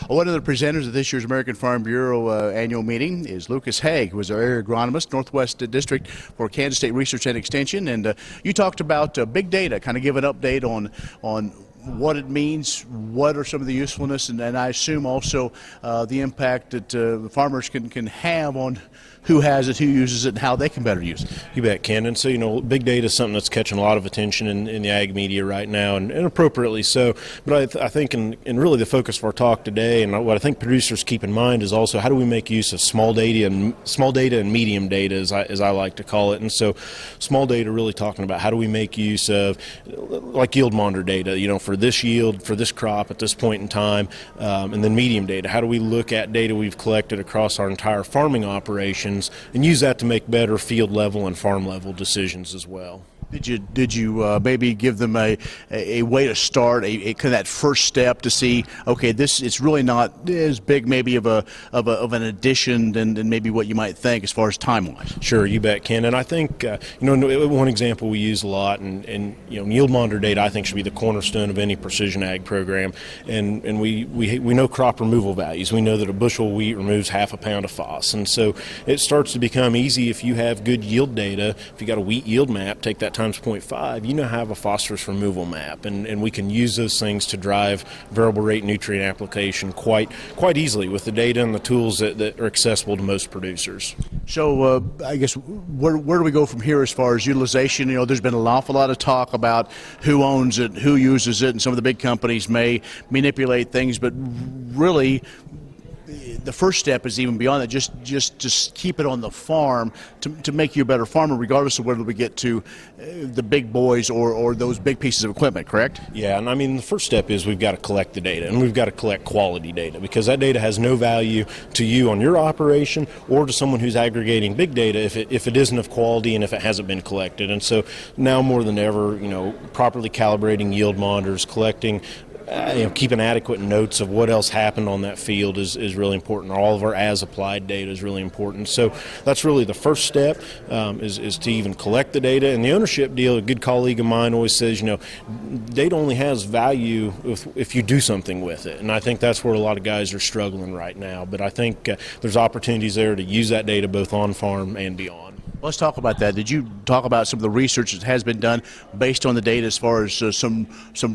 One of the presenters of this year's American Farm Bureau annual meeting is Lucas Haag, who is our area agronomist, Northwest District for Kansas State Research and Extension. And you talked about big data, kind of give an update on what it means, what are some of the usefulness, and I assume also the impact that farmers can have on who has it, who uses it, and how they can better use it. You bet, Ken. And so, big data is something that's catching a lot of attention in the ag media right now, and appropriately so. But I think in really the focus of our talk today, and what I think producers keep in mind, is also how do we make use of small data and medium data, as I like to call it. And so small data really talking about how do we make use of like yield monitor data, for this yield, for this crop at this point in time, and then medium data. How do we look at data we've collected across our entire farming operations and use that to make better field level and farm level decisions as well? Did you maybe give them a way to start, a kind of that first step to see, okay, it's really not as big maybe of an addition than maybe what you might think as far as time-wise? Sure, you bet, Ken. And I think one example we use a lot, and yield monitor data I think should be the cornerstone of any precision ag program. And we know crop removal values. We know that a bushel of wheat removes half a pound of phos, and so it starts to become easy if you have good yield data. If you got a wheat yield map, take that times 0.5, you now have a phosphorus removal map, and we can use those things to drive variable rate nutrient application quite easily with the data and the tools that are accessible to most producers. So I guess where do we go from here as far as utilization? There's been an awful lot of talk about who owns it, who uses it, and some of the big companies may manipulate things, but really the first step is even beyond that. Just keep it on the farm to make you a better farmer, regardless of whether we get to the big boys or those big pieces of equipment, correct? Yeah, and I mean the first step is we've got to collect the data, and we've got to collect quality data, because that data has no value to you on your operation or to someone who's aggregating big data if it isn't of quality and if it hasn't been collected. And so now more than ever, properly calibrating yield monitors, collecting keeping adequate notes of what else happened on that field is really important. All of our as-applied data is really important. So that's really the first step, is to even collect the data. And the ownership deal, a good colleague of mine always says, data only has value if you do something with it. And I think that's where a lot of guys are struggling right now. But I think there's opportunities there to use that data both on farm and beyond. Let's talk about that. Did you talk about some of the research that has been done based on the data as far as some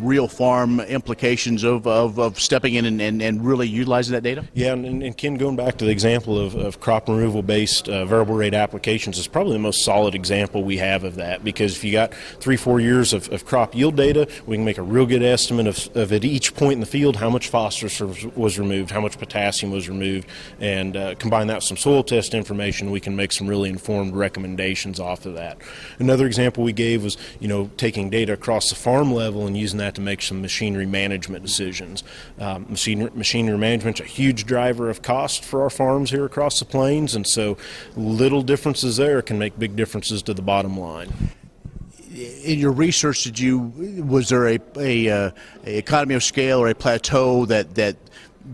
real farm implications of stepping in and really utilizing that data? Yeah, and Ken, going back to the example of crop removal-based variable rate applications is probably the most solid example we have of that, because if you got 3-4 years of crop yield data, we can make a real good estimate of at each point in the field how much phosphorus was removed, how much potassium was removed, and combine that with some soil test information, we can make some really informed recommendations off of that. Another example we gave was, taking data across the farm level and using that to make some machinery management decisions. Machinery management's a huge driver of cost for our farms here across the plains, and so little differences there can make big differences to the bottom line. In your research, was there a economy of scale or a plateau that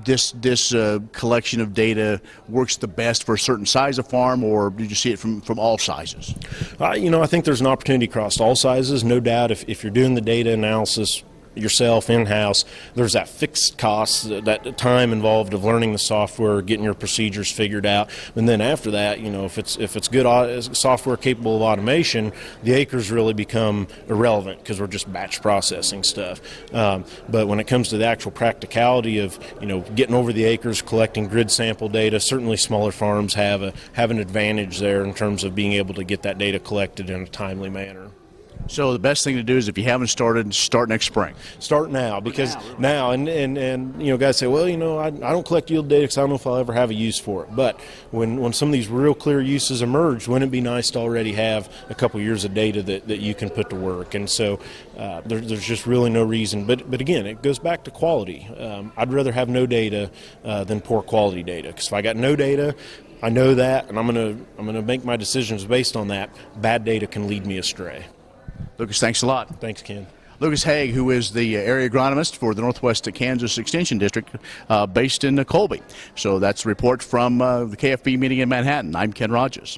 this collection of data works the best for a certain size of farm, or did you see it from all sizes? I think there's an opportunity across all sizes. No doubt if you're doing the data analysis yourself in-house, there's that fixed cost, that time involved of learning the software, getting your procedures figured out, and then after that, if it's good software capable of automation, the acres really become irrelevant because we're just batch processing stuff. But when it comes to the actual practicality of getting over the acres, collecting grid sample data, certainly smaller farms have an advantage there in terms of being able to get that data collected in a timely manner. So the best thing to do is, if you haven't started, start next spring. Start now, because now, and guys say, well, I don't collect yield data because I don't know if I'll ever have a use for it. But when some of these real clear uses emerge, wouldn't it be nice to already have a couple years of data that you can put to work? And so there's just really no reason. But again, it goes back to quality. I'd rather have no data than poor quality data, because if I got no data, I know that, and I'm gonna make my decisions based on that. Bad data can lead me astray. Lucas, thanks a lot. Thanks, Ken. Lucas Haag, who is the area agronomist for the Northwest Kansas Extension District based in Colby. So that's a report from the KFB meeting in Manhattan. I'm Ken Rogers.